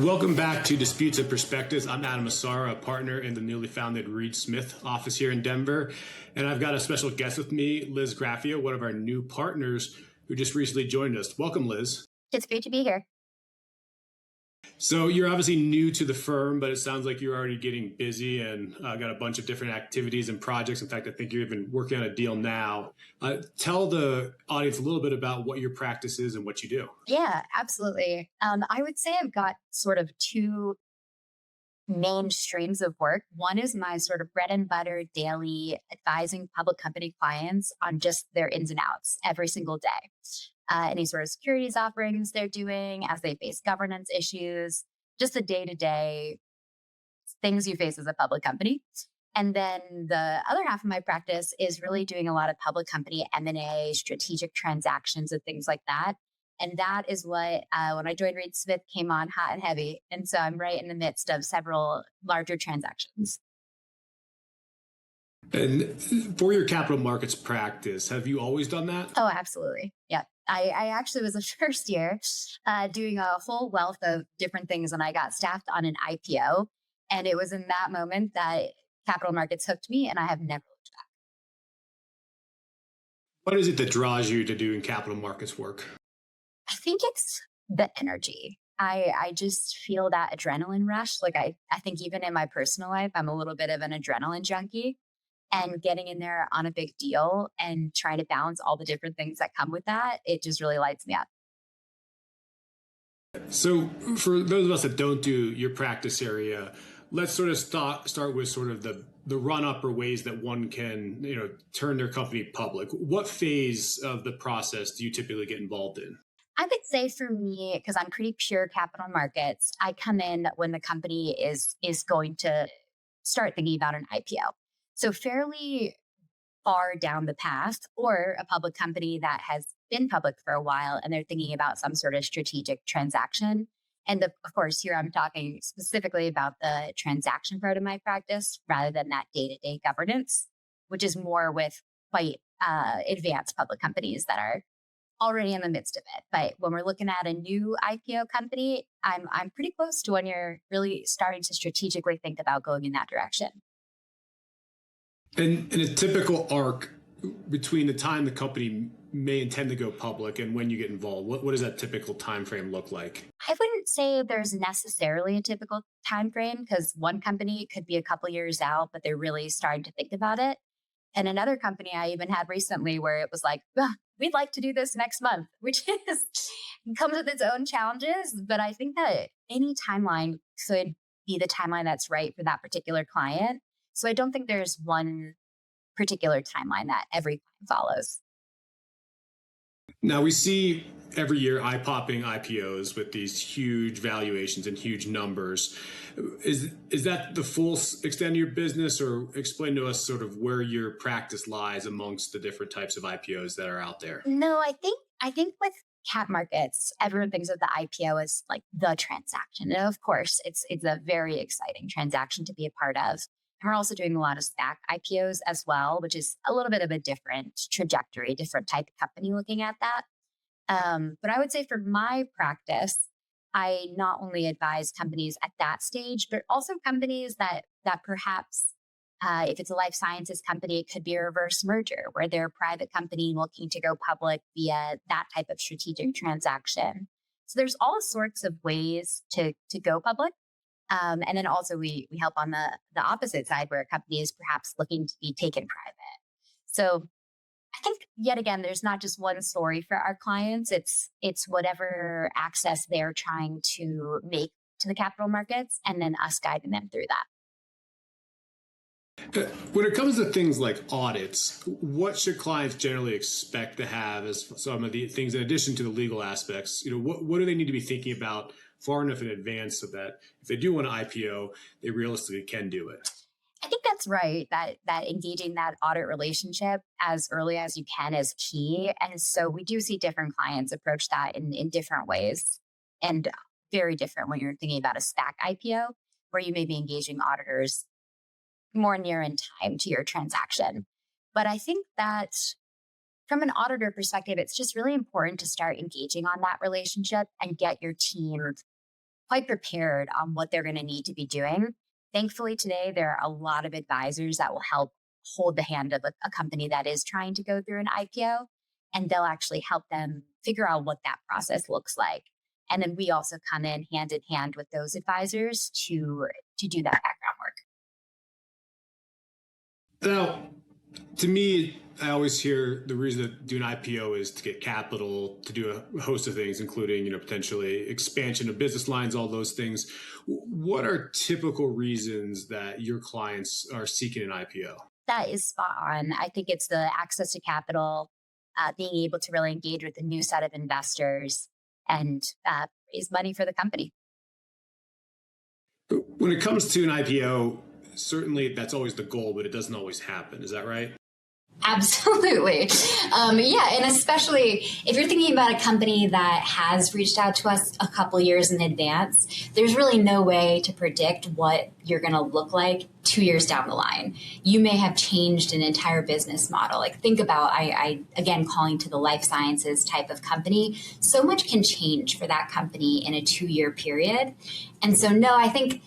Welcome back to Disputes and Perspectives. I'm Adam Asara, a partner in the newly founded Reed Smith office here in Denver. And I've got a special guest with me, Liz Graffeo, one of our new partners who just recently joined us. Welcome, Liz. It's great to be here. So you're obviously new to the firm, but it sounds like you're already getting busy and got a bunch of different activities and projects. In fact, I think you're even working on a deal now. Tell the audience a little bit about what your practice is and what you do. Yeah, absolutely. I would say I've got sort of two main streams of work. One is my sort of bread and butter daily advising public company clients on just their ins and outs every single day. Any sort of securities offerings they're doing as they face governance issues, just the day-to-day things you face as a public company. And then the other half of my practice is really doing a lot of public company M&A, strategic transactions and things like that. And that is what, when I joined Reed Smith, came on hot and heavy. And so I'm right in the midst of several larger transactions. And for your capital markets practice, have you always done that? Oh, absolutely. Yeah. I actually was a first year doing a whole wealth of different things, and I got staffed on an IPO. And it was in that moment that capital markets hooked me, and I have never looked back. What is it that draws you to doing capital markets work? I think it's the energy. I just feel that adrenaline rush. Like I think even in my personal life, I'm a little bit of an adrenaline junkie. And getting in there on a big deal and trying to balance all the different things that come with that, it just really lights me up. So for those of us that don't do your practice area, let's sort of start with sort of the run up or ways that one can, turn their company public. What phase of the process do you typically get involved in? I would say for me, because I'm pretty pure capital markets, I come in when the company is going to start thinking about an IPO. So fairly far down the path, or a public company that has been public for a while and they're thinking about some sort of strategic transaction. And of course, here I'm talking specifically about the transaction part of my practice rather than that day-to-day governance, which is more with quite advanced public companies that are already in the midst of it. But when we're looking at a new IPO company, I'm pretty close to when you're really starting to strategically think about going in that direction. And in a typical arc between the time the company may intend to go public and when you get involved, what does that typical time frame look like? I wouldn't say there's necessarily a typical time frame, because one company could be a couple years out, but they're really starting to think about it. And another company I even had recently where it was like, we'd like to do this next month, which comes with its own challenges. But I think that any timeline could be the timeline that's right for that particular client. So I don't think there's one particular timeline that every client follows. Now we see every year eye-popping IPOs with these huge valuations and huge numbers. Is that the full extent of your business, or explain to us sort of where your practice lies amongst the different types of IPOs that are out there? No, I think with cap markets, everyone thinks of the IPO as like the transaction. And of course, it's a very exciting transaction to be a part of. And we're also doing a lot of SPAC IPOs as well, which is a little bit of a different trajectory, different type of company looking at that. But I would say for my practice, I not only advise companies at that stage, but also companies that perhaps, if it's a life sciences company, it could be a reverse merger where they're a private company looking to go public via that type of strategic transaction. So there's all sorts of ways to go public. And then also we help on the opposite side where a company is perhaps looking to be taken private. So I think yet again, there's not just one story for our clients. It's whatever access they're trying to make to the capital markets, and then us guiding them through that. When it comes to things like audits, what should clients generally expect to have as some of the things in addition to the legal aspects? What do they need to be thinking about far enough in advance so that if they do want to IPO, they realistically can do it? I think that's right, that engaging that audit relationship as early as you can is key. And so we do see different clients approach that in different ways, and very different when you're thinking about a SPAC IPO, where you may be engaging auditors more near in time to your transaction. But I think that from an auditor perspective, it's just really important to start engaging on that relationship and get your team quite prepared on what they're going to need to be doing. Thankfully, today, there are a lot of advisors that will help hold the hand of a company that is trying to go through an IPO, and they'll actually help them figure out what that process looks like. And then we also come in hand with those advisors to do that background work. Now, to me, I always hear the reason to do an IPO is to get capital, to do a host of things, including, potentially expansion of business lines, all those things. What are typical reasons that your clients are seeking an IPO? That is spot on. I think it's the access to capital, being able to really engage with a new set of investors and raise money for the company. When it comes to an IPO, certainly that's always the goal, but it doesn't always happen. Is that right? Absolutely. Yeah. And especially if you're thinking about a company that has reached out to us a couple years in advance, there's really no way to predict what you're going to look like 2 years down the line. You may have changed an entire business model. Like think about, I again, calling to the life sciences type of company, so much can change for that company in a 2-year period. And so, no, I think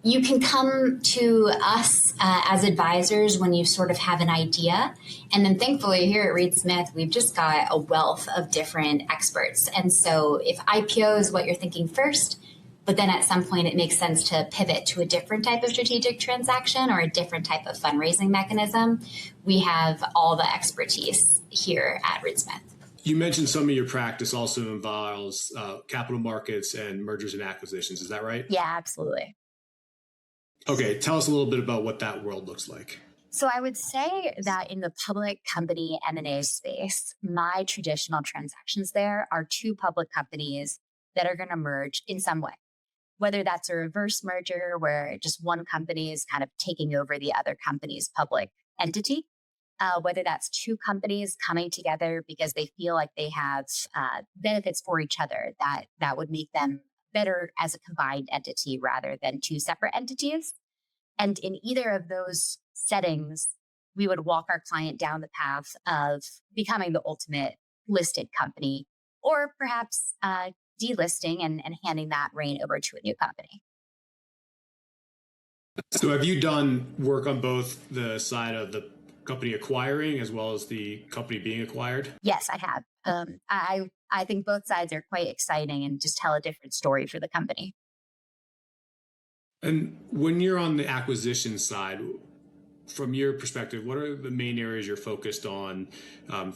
you can come to us as advisors when you sort of have an idea. And then thankfully here at Reed Smith, we've just got a wealth of different experts. And so if IPO is what you're thinking first, but then at some point it makes sense to pivot to a different type of strategic transaction or a different type of fundraising mechanism, we have all the expertise here at Reed Smith. You mentioned some of your practice also involves capital markets and mergers and acquisitions. Is that right? Yeah, absolutely. Okay, tell us a little bit about what that world looks like. So I would say that in the public company M&A space, my traditional transactions there are two public companies that are going to merge in some way, whether that's a reverse merger where just one company is kind of taking over the other company's public entity, whether that's two companies coming together because they feel like they have benefits for each other that would make them better as a combined entity rather than two separate entities. And in either of those settings, we would walk our client down the path of becoming the ultimate listed company, or perhaps delisting and handing that reign over to a new company. So have you done work on both the side of the company acquiring as well as the company being acquired? Yes, I have. I think both sides are quite exciting and just tell a different story for the company. And when you're on the acquisition side, from your perspective, what are the main areas you're focused on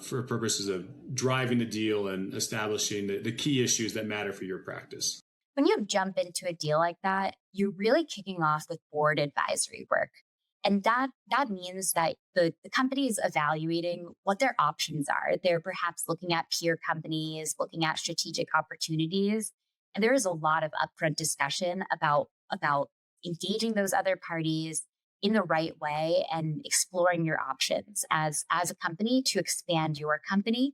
for purposes of driving the deal and establishing the key issues that matter for your practice? When you jump into a deal like that, you're really kicking off the board advisory work. And that means that the company is evaluating what their options are. They're perhaps looking at peer companies, looking at strategic opportunities. And there is a lot of upfront discussion about engaging those other parties in the right way and exploring your options as a company to expand your company.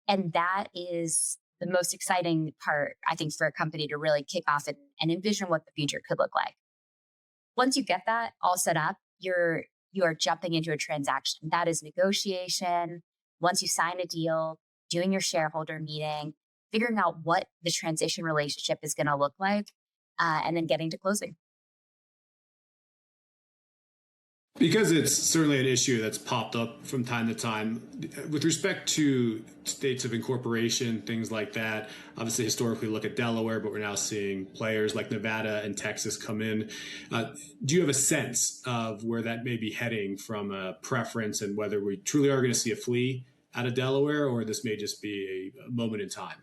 And that is the most exciting part, I think, for a company to really kick off and envision what the future could look like. Once you get that all set up, you are jumping into a transaction. That is negotiation. Once you sign a deal, doing your shareholder meeting, figuring out what the transition relationship is going to look like, and then getting to closing. Because it's certainly an issue that's popped up from time to time, with respect to states of incorporation, things like that, obviously historically look at Delaware, but we're now seeing players like Nevada and Texas come in. Do you have a sense of where that may be heading from a preference and whether we truly are going to see a flee out of Delaware, or this may just be a moment in time?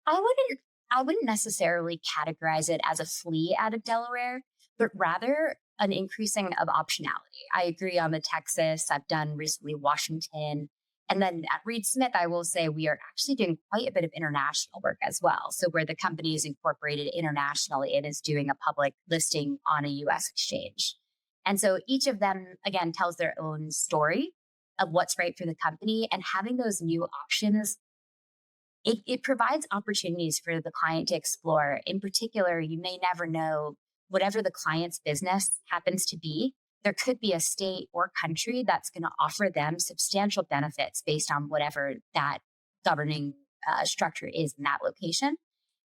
I wouldn't necessarily categorize it as a flee out of Delaware, but rather an increasing of optionality. I agree on the Texas. I've done recently Washington. And then at Reed Smith, I will say we are actually doing quite a bit of international work as well. So where the company is incorporated internationally, it is doing a public listing on a US exchange. And so each of them, again, tells their own story of what's right for the company. And having those new options, it provides opportunities for the client to explore. In particular, you may never know, whatever the client's business happens to be, there could be a state or country that's going to offer them substantial benefits based on whatever that governing structure is in that location.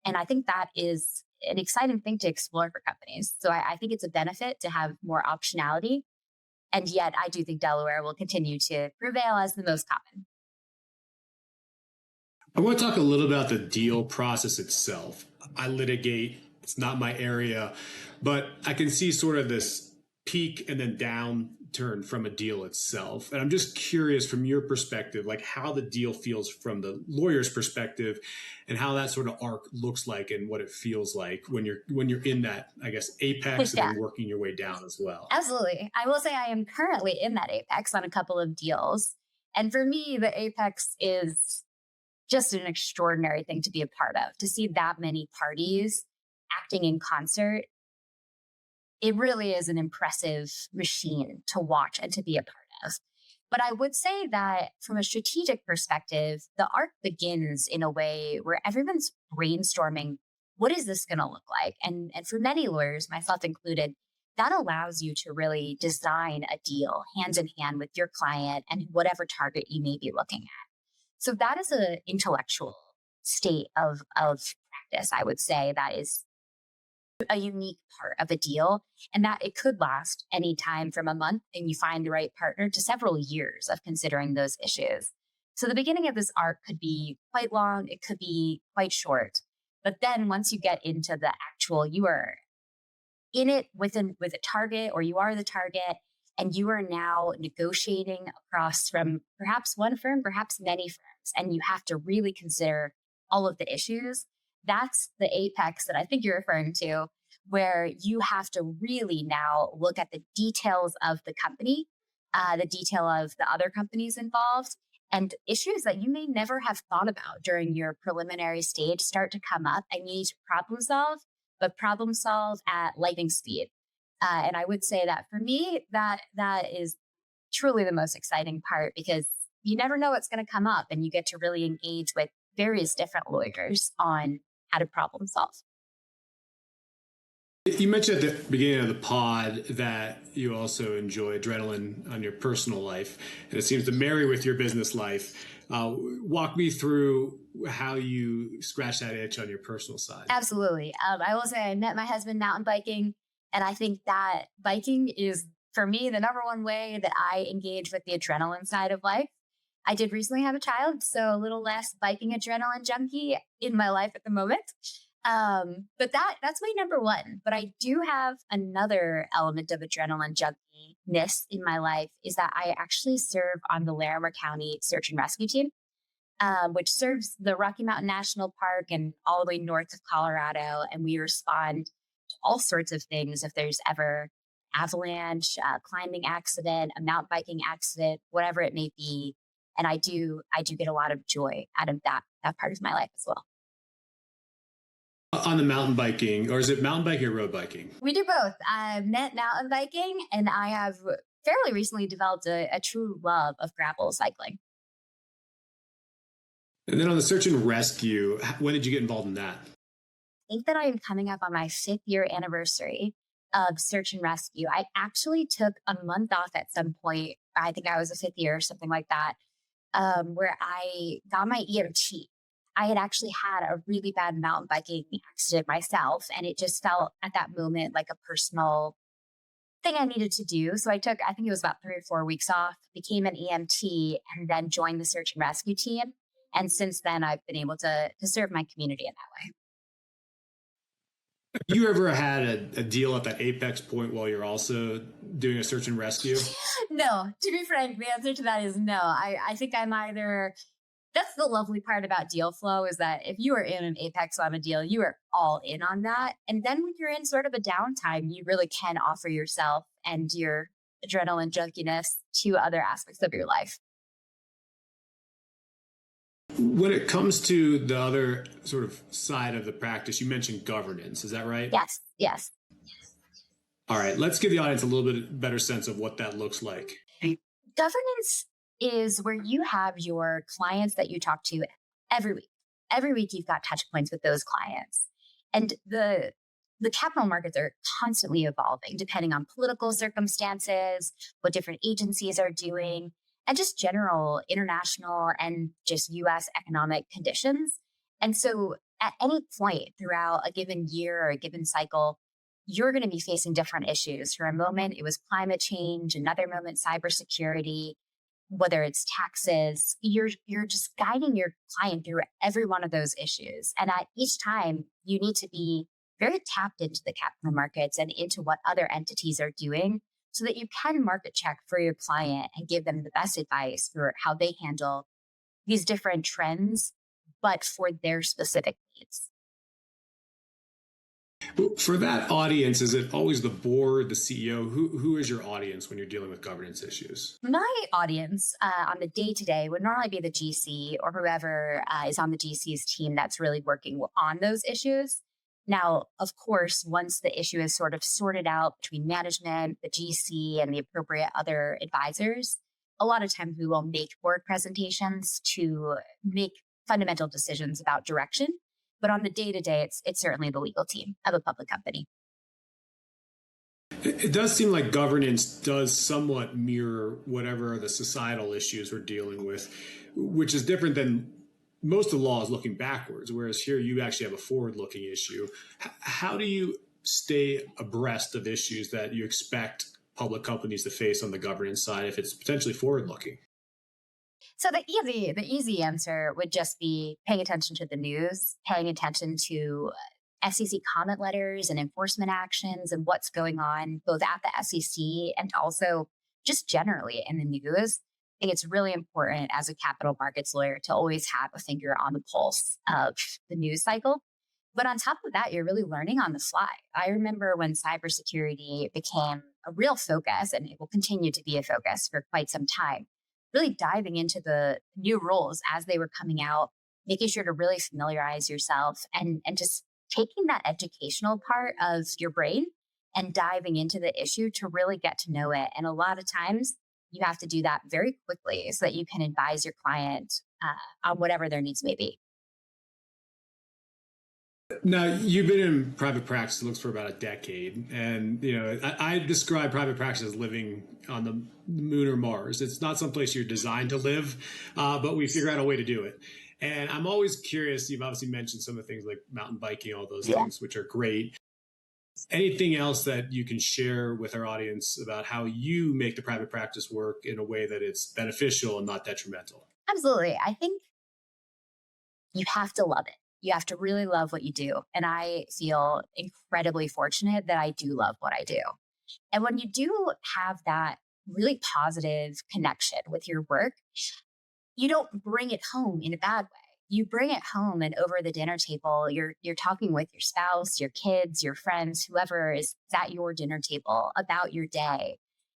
And I think that is an exciting thing to explore for companies. So I think it's a benefit to have more optionality. And yet I do think Delaware will continue to prevail as the most common. I want to talk a little about the deal process itself. I litigate, it's not my area, but I can see sort of this peak and then downturn from a deal itself. And I'm just curious from your perspective, like how the deal feels from the lawyer's perspective and how that sort of arc looks like and what it feels like when you're in that, I guess, apex and then working your way down as well. Absolutely. I will say I am currently in that apex on a couple of deals. And for me, the apex is just an extraordinary thing to be a part of, to see that many parties acting in concert. It really is an impressive machine to watch and to be a part of. But I would say that from a strategic perspective, the arc begins in a way where everyone's brainstorming, what is this going to look like? And for many lawyers, myself included, that allows you to really design a deal hand in hand with your client and whatever target you may be looking at. So that is an intellectual state of practice, I would say, that is a unique part of a deal, and that it could last any time from a month and you find the right partner to several years of considering those issues. So the beginning of this arc could be quite long, it could be quite short. But then once you get into the actual, you are in it with a target, or you are the target, and you are now negotiating across from perhaps one firm, perhaps many firms, and you have to really consider all of the issues. That's the apex that I think you're referring to, where you have to really now look at the details of the company, the detail of the other companies involved, and issues that you may never have thought about during your preliminary stage start to come up, and you need to problem solve at lightning speed. And I would say that for me, that is truly the most exciting part, because you never know what's going to come up, and you get to really engage with various different lawyers on how to problem solve. You mentioned at the beginning of the pod that you also enjoy adrenaline on your personal life, and it seems to marry with your business life. Walk me through how you scratch that itch on your personal side. Absolutely. I will say I met my husband mountain biking, and I think that biking is, for me, the number one way that I engage with the adrenaline side of life. I did recently have a child, so a little less biking adrenaline junkie in my life at the moment. But that's my number one. But I do have another element of adrenaline junkiness in my life, is that I actually serve on the Larimer County Search and Rescue Team, which serves the Rocky Mountain National Park and all the way north of Colorado. And we respond to all sorts of things if there's ever avalanche, climbing accident, a mountain biking accident, whatever it may be. And I do get a lot of joy out of that part of my life as well. On the mountain biking, or is it mountain biking or road biking? We do both. I've met mountain biking, and I have fairly recently developed a true love of gravel cycling. And then on the search and rescue, when did you get involved in that? I think that I am coming up on my 5th year anniversary of search and rescue. I actually took a month off at some point. I think I was a 5th year or something like that, where I got my EMT. I had actually had a really bad mountain biking accident myself, and it just felt at that moment like a personal thing I needed to do. So I took, I think it was about 3 or 4 weeks off, became an EMT, and then joined the search and rescue team. And since then, I've been able to serve my community in that way. Have you ever had a deal at that apex point while you're also doing a search and rescue? No, to be frank, the answer to that is no. I think I'm either... That's the lovely part about deal flow, is that if you are in an apex on a deal, you are all in on that. And then when you're in sort of a downtime, you really can offer yourself and your adrenaline junkiness to other aspects of your life. When it comes to the other sort of side of the practice, you mentioned governance. Is that right? Yes. All right. Let's give the audience a little bit better sense of what that looks like. Governance is where you have your clients that you talk to every week. Every week you've got touch points with those clients. And the capital markets are constantly evolving depending on political circumstances, what different agencies are doing, and just general international and just US economic conditions. And so at any point throughout a given year or a given cycle, you're going to be facing different issues. For a moment, it was climate change, another moment, cybersecurity, whether it's taxes. You're just guiding your client through every one of those issues. And at each time, you need to be very tapped into the capital markets and into what other entities are doing so that you can market check for your client and give them the best advice for how they handle these different trends, but for their specific needs. For that audience, is it always the board, the CEO? Who is your audience when you're dealing with governance issues? My audience on the day-to-day would normally be the GC or whoever is on the GC's team that's really working on those issues. Now, of course, once the issue is sort of sorted out between management, the GC, and the appropriate other advisors, a lot of times we will make board presentations to make fundamental decisions about direction. But on the day-to-day, it's certainly the legal team of a public company. It does seem like governance does somewhat mirror whatever the societal issues we're dealing with, which is different than most of the law is looking backwards, whereas here you actually have a forward-looking issue. How do you stay abreast of issues that you expect public companies to face on the governance side if it's potentially forward-looking? So the easy answer would just be paying attention to the news, paying attention to SEC comment letters and enforcement actions and what's going on both at the SEC and also just generally in the news. I think it's really important as a capital markets lawyer to always have a finger on the pulse of the news cycle. But on top of that, you're really learning on the fly. I remember when cybersecurity became a real focus, and it will continue to be a focus for quite some time, really diving into the new rules as they were coming out, making sure to really familiarize yourself and just taking that educational part of your brain and diving into the issue to really get to know it. And a lot of times you have to do that very quickly so that you can advise your client on whatever their needs may be. Now, you've been in private practice, it looks, for about a decade. And, I describe private practice as living on the moon or Mars. It's not someplace you're designed to live, but we figure out a way to do it. And I'm always curious, you've obviously mentioned some of the things like mountain biking, all those things, which are great. Anything else that you can share with our audience about how you make the private practice work in a way that it's beneficial and not detrimental? Absolutely. I think you have to love it. You have to really love what you do. And I feel incredibly fortunate that I do love what I do. And when you do have that really positive connection with your work, you don't bring it home in a bad way. You bring it home, and over the dinner table, you're talking with your spouse, your kids, your friends, whoever is at your dinner table about your day.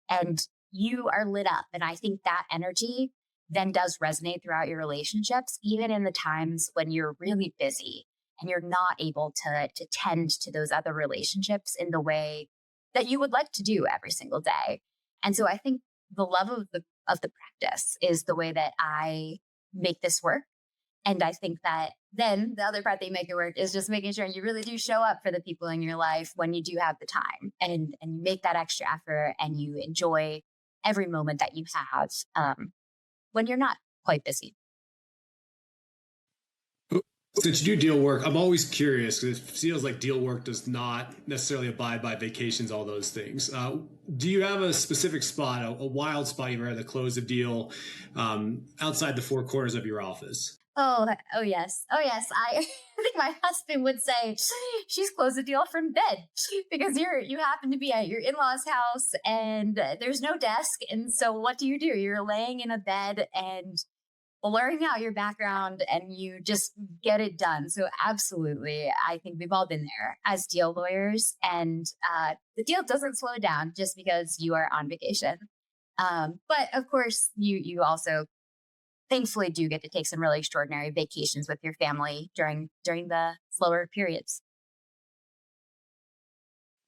And you are lit up. And I think that energy then does resonate throughout your relationships, even in the times when you're really busy and you're not able to tend to those other relationships in the way that you would like to do every single day. And so I think the love of the practice is the way that I make this work. And I think that then the other part that you make it work is just making sure you really do show up for the people in your life when you do have the time and you make that extra effort and you enjoy every moment that you have when you're not quite busy. Since you do deal work, I'm always curious because it feels like deal work does not necessarily abide by vacations, all those things. Do you have a specific spot, a wild spot you've ever close a deal outside the four corners of your office? Oh yes. I think my husband would say she's closed a deal from bed because you happen to be at your in-laws' house and there's no desk. And so what do? You're laying in a bed and blurring out your background and you just get it done. So absolutely. I think we've all been there as deal lawyers, and the deal doesn't slow down just because you are on vacation. But of course you also thankfully do get to take some really extraordinary vacations with your family during the slower periods.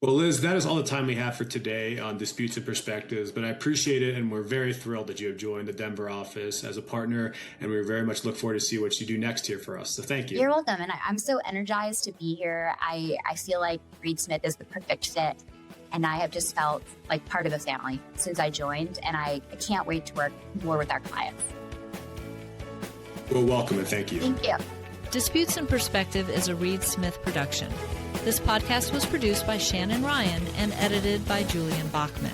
Well, Liz, that is all the time we have for today on Disputes and Perspectives, but I appreciate it, and we're very thrilled that you have joined the Denver office as a partner, and we very much look forward to see what you do next here for us. So thank you. You're welcome, and I'm so energized to be here. I feel like Reed Smith is the perfect fit, and I have just felt like part of a family since I joined, and I can't wait to work more with our clients. Well, welcome and thank you. Thank you. Disputes in Perspective is a Reed Smith production. This podcast was produced by Shannon Ryan and edited by Julian Bachman.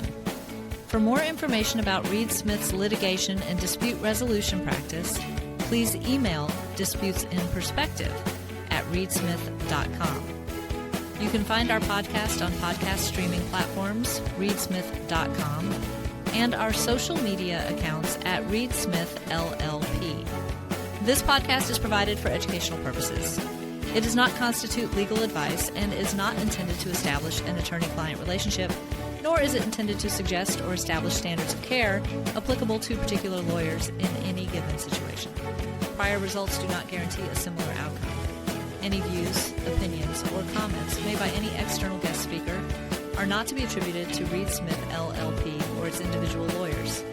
For more information about Reed Smith's litigation and dispute resolution practice, please email disputesinperspective@reedsmith.com. You can find our podcast on podcast streaming platforms, reedsmith.com, and our social media accounts at reedsmithllp. This podcast is provided for educational purposes. It does not constitute legal advice and is not intended to establish an attorney-client relationship, nor is it intended to suggest or establish standards of care applicable to particular lawyers in any given situation. Prior results do not guarantee a similar outcome. Any views, opinions, or comments made by any external guest speaker are not to be attributed to Reed Smith LLP or its individual lawyers.